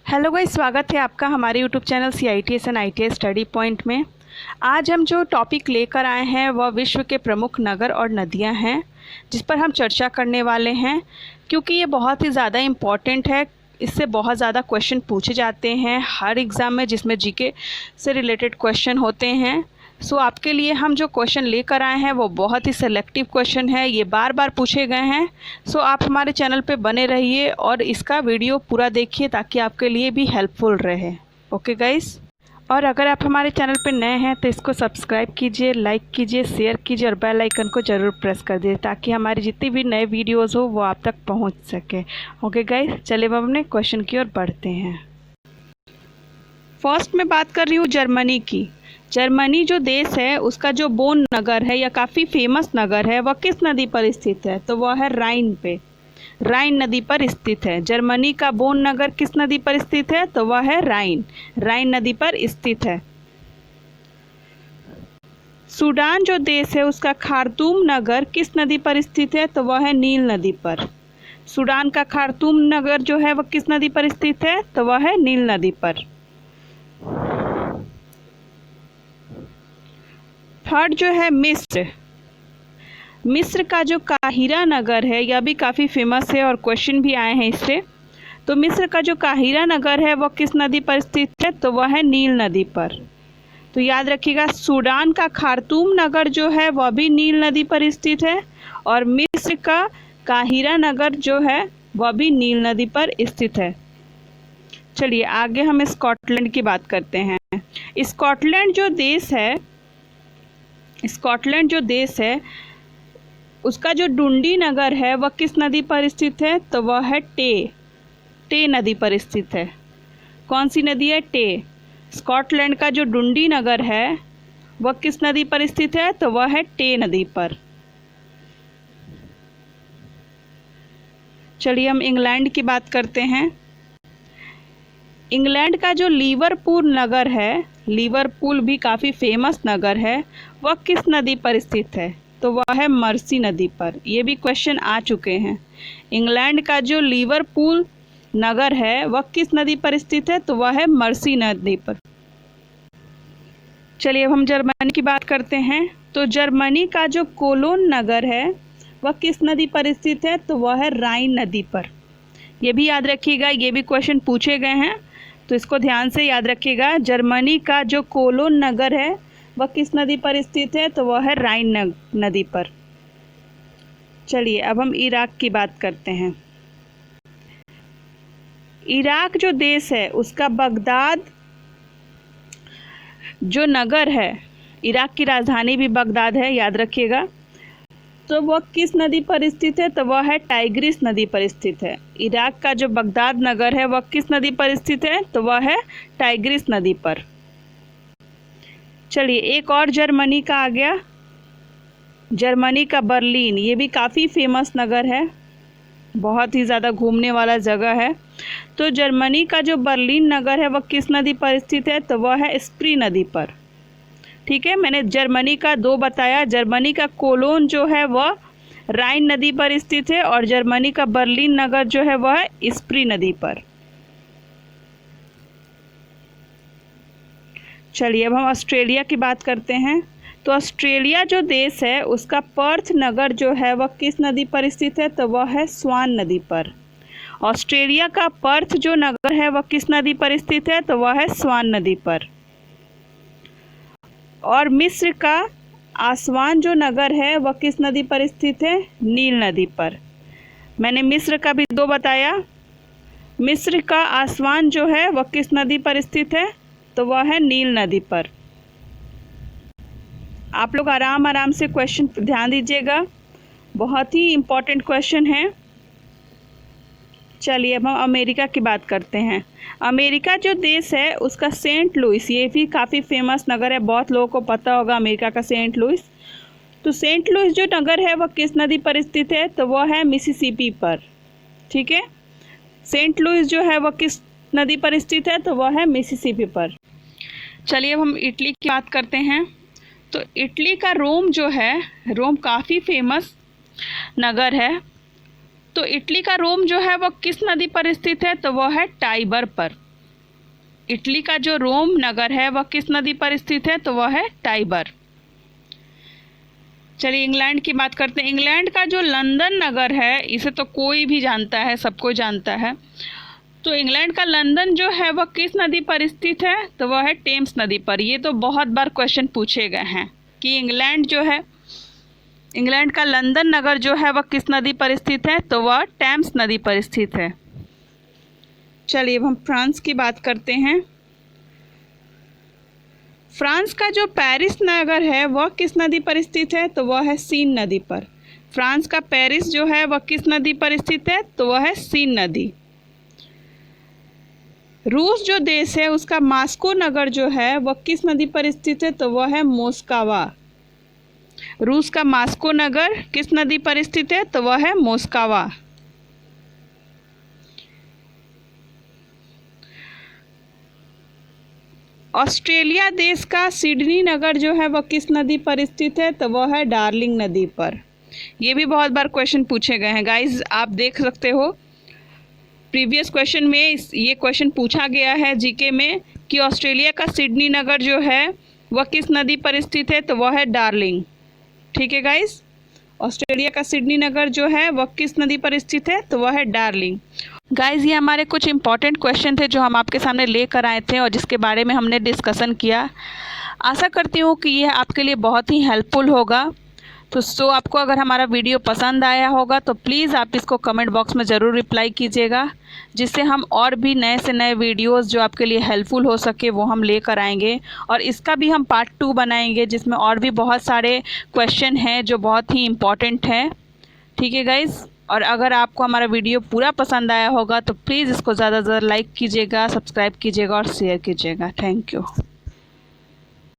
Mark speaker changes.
Speaker 1: Hello guys, स्वागत है आपका हमारे YouTube channel CITS and ITS study point में। आज हम जो टॉपिक लेकर आए हैं वह विश्व के प्रमुख नगर और नदियां हैं, जिस पर हम चर्चा करने वाले हैं। क्योंकि ये बहुत ही ज़्यादा इम्पॉर्टेंट है, इससे बहुत ज़्यादा क्वेश्चन पूछे जाते हैं हर एग्ज़ाम में, जिसमें जीके से रिलेटेड क्वेश्चन होते हैं। सो आपके लिए हम जो क्वेश्चन लेकर आए हैं वो बहुत ही सेलेक्टिव क्वेश्चन है, ये बार बार पूछे गए हैं। सो आप हमारे चैनल पे बने रहिए और इसका वीडियो पूरा देखिए ताकि आपके लिए भी हेल्पफुल रहे। ओके गाइस, और अगर आप हमारे चैनल पे नए हैं तो इसको सब्सक्राइब कीजिए, लाइक कीजिए, शेयर कीजिए और बेल आइकन को ज़रूर प्रेस कर दीजिए ताकि हमारी जितनी भी नए वीडियोज़ हो वो आप तक पहुँच सके। ओके गाइस, चलिए अब अपने क्वेश्चन की ओर बढ़ते हैं। फर्स्ट मैं बात कर रही हूँ जर्मनी की। जर्मनी जो देश है उसका जो बोन नगर है या काफ़ी फेमस नगर है वह किस नदी पर स्थित है? तो वह है राइन पे, राइन नदी पर स्थित है। जर्मनी का बोन नगर किस नदी पर स्थित है? तो वह है राइन, राइन नदी पर स्थित है। सूडान जो देश है उसका खार्तूम नगर किस नदी पर स्थित है? तो वह है नील नदी पर। सूडान का खार्तूम नगर जो है वह किस नदी पर स्थित है? तो वह है नील नदी पर। थर्ड जो है मिस्र, मिस्र का जो काहिरा नगर है यह भी काफ़ी फेमस है और क्वेश्चन भी आए हैं इससे। तो मिस्र का जो काहिरा नगर है वह किस नदी पर स्थित है? तो वह है नील नदी पर। तो याद रखिएगा, सूडान का खार्तूम नगर जो है वह भी नील नदी पर स्थित है और मिस्र का काहिरा नगर जो है वह भी नील नदी पर स्थित है। चलिए आगे हम स्कॉटलैंड की बात करते हैं। स्कॉटलैंड जो देश है, स्कॉटलैंड जो देश है उसका जो डुंडी नगर है वह किस नदी पर स्थित है? तो वह है टे नदी पर स्थित है। कौन सी नदी है? टे। स्कॉटलैंड का जो डुंडी नगर है वह किस नदी पर स्थित है? तो वह है टे नदी पर। चलिए हम इंग्लैंड की बात करते हैं। इंग्लैंड का जो लिवरपूल नगर है, लिवरपूल भी काफ़ी फेमस नगर है, वह किस नदी पर स्थित है? तो वह है मर्सी नदी पर। ये भी क्वेश्चन आ चुके हैं। इंग्लैंड का जो लिवरपूल नगर है वह किस नदी पर स्थित है? तो वह है मर्सी नदी पर। चलिए अब हम जर्मनी की बात करते हैं। तो जर्मनी का जो कोलोन नगर है वह किस नदी पर स्थित है? तो वह है राइन नदी पर। ये भी याद रखिएगा, ये भी क्वेश्चन पूछे गए हैं तो इसको ध्यान से याद रखिएगा। जर्मनी का जो कोलोन नगर है वह किस नदी पर स्थित है? तो वह है राइन नदी पर। चलिए अब हम इराक की बात करते हैं। इराक जो देश है उसका बगदाद जो नगर है, इराक की राजधानी भी बगदाद है, याद रखिएगा। तो वह किस नदी पर स्थित है? तो वह है टाइग्रिस नदी पर स्थित है। इराक का जो बगदाद नगर है वह किस नदी पर स्थित है? तो वह है टाइग्रिस नदी पर। चलिए एक और जर्मनी का आ गया, जर्मनी का बर्लिन। ये भी काफ़ी फेमस नगर है, बहुत ही ज़्यादा घूमने वाला जगह है। तो जर्मनी का जो बर्लिन नगर है वह किस नदी पर स्थित है? तो वह है स्प्री नदी पर। ठीक है, मैंने जर्मनी का दो बताया। जर्मनी का कोलोन जो है वह राइन नदी पर स्थित है और जर्मनी का बर्लिन नगर जो है वह स्प्री नदी पर। चलिए अब हम ऑस्ट्रेलिया की बात करते हैं। तो ऑस्ट्रेलिया जो देश है उसका पर्थ नगर जो है वह किस नदी पर स्थित है? तो वह है स्वान नदी पर। ऑस्ट्रेलिया का पर्थ जो नगर है वह किस नदी पर स्थित है? तो वह है स्वान नदी पर। और मिस्र का आसवान जो नगर है वह किस नदी पर स्थित है? नील नदी पर। मैंने मिस्र का भी दो बताया। मिस्र का आसवान जो है वह किस नदी पर स्थित है? तो वह है नील नदी पर। आप लोग आराम आराम से क्वेश्चन पर ध्यान दीजिएगा, बहुत ही इम्पोर्टेंट क्वेश्चन है। चलिए अब हम अमेरिका की बात करते हैं। अमेरिका जो देश है उसका सेंट लुइस, ये भी काफ़ी फेमस नगर है, बहुत लोगों को पता होगा अमेरिका का सेंट लुइस। तो सेंट लुइस जो नगर है वह किस नदी पर स्थित है? तो वह है मिसिसिपी पर। ठीक है, सेंट लुइस जो है वह किस नदी पर स्थित है? तो वह है मिसिसिपी पर। चलिए अब हम इटली की बात करते हैं। तो इटली का रोम जो है, रोम काफ़ी फेमस नगर है। तो इटली का रोम जो है वह किस नदी पर स्थित है? तो वह है टाइबर पर। इटली का जो रोम नगर है वह किस नदी पर स्थित है? तो वह है टाइबर। चलिए इंग्लैंड की बात करते हैं। इंग्लैंड का जो लंदन नगर है, इसे तो कोई भी जानता है, सबको जानता है। तो इंग्लैंड का लंदन जो है वह किस नदी पर स्थित है? तो वह है टेम्स नदी पर। ये तो बहुत बार क्वेश्चन पूछे गए हैं कि इंग्लैंड जो है, इंग्लैंड का लंदन नगर जो है वह किस नदी पर स्थित है? तो वह टेम्स नदी पर स्थित है। चलिए अब हम फ्रांस की बात करते हैं। फ्रांस का जो पेरिस नगर है वह किस नदी पर स्थित है? तो वह है सीन नदी पर। फ्रांस का पेरिस जो है वह किस नदी पर स्थित है? तो वह है सीन नदी। रूस जो देश है उसका मॉस्को नगर जो है वह किस नदी पर स्थित है? तो वह है मोस्कवा। रूस का मॉस्को नगर किस नदी पर स्थित है? तो वह है मोस्कवा। ऑस्ट्रेलिया देश का सिडनी नगर जो है वह किस नदी पर स्थित है? तो वह है डार्लिंग नदी पर। ये भी बहुत बार क्वेश्चन पूछे गए हैं गाइस, आप देख सकते हो प्रीवियस क्वेश्चन में ये क्वेश्चन पूछा गया है जीके में कि ऑस्ट्रेलिया का सिडनी नगर जो है वह किस नदी पर स्थित है? तो वह है डार्लिंग। ठीक है गाइस, ऑस्ट्रेलिया का सिडनी नगर जो है वह किस नदी पर स्थित है? तो वह है डार्लिंग। गाइज़ ये हमारे कुछ इंपॉर्टेंट क्वेश्चन थे जो हम आपके सामने लेकर आए थे और जिसके बारे में हमने डिस्कशन किया। आशा करती हूँ कि यह आपके लिए बहुत ही हेल्पफुल होगा। तो आपको अगर हमारा वीडियो पसंद आया होगा तो प्लीज़ आप इसको कमेंट बॉक्स में ज़रूर रिप्लाई कीजिएगा, जिससे हम और भी नए से नए वीडियोस जो आपके लिए हेल्पफुल हो सके वो हम लेकर आएंगे। और इसका भी हम पार्ट 2 बनाएंगे जिसमें और भी बहुत सारे क्वेश्चन हैं जो बहुत ही इम्पॉर्टेंट हैं। ठीक है गाइज़, और अगर आपको हमारा वीडियो पूरा पसंद आया होगा तो प्लीज़ इसको ज़्यादा से ज़्यादा लाइक कीजिएगा, सब्सक्राइब कीजिएगा और शेयर कीजिएगा। Thank you.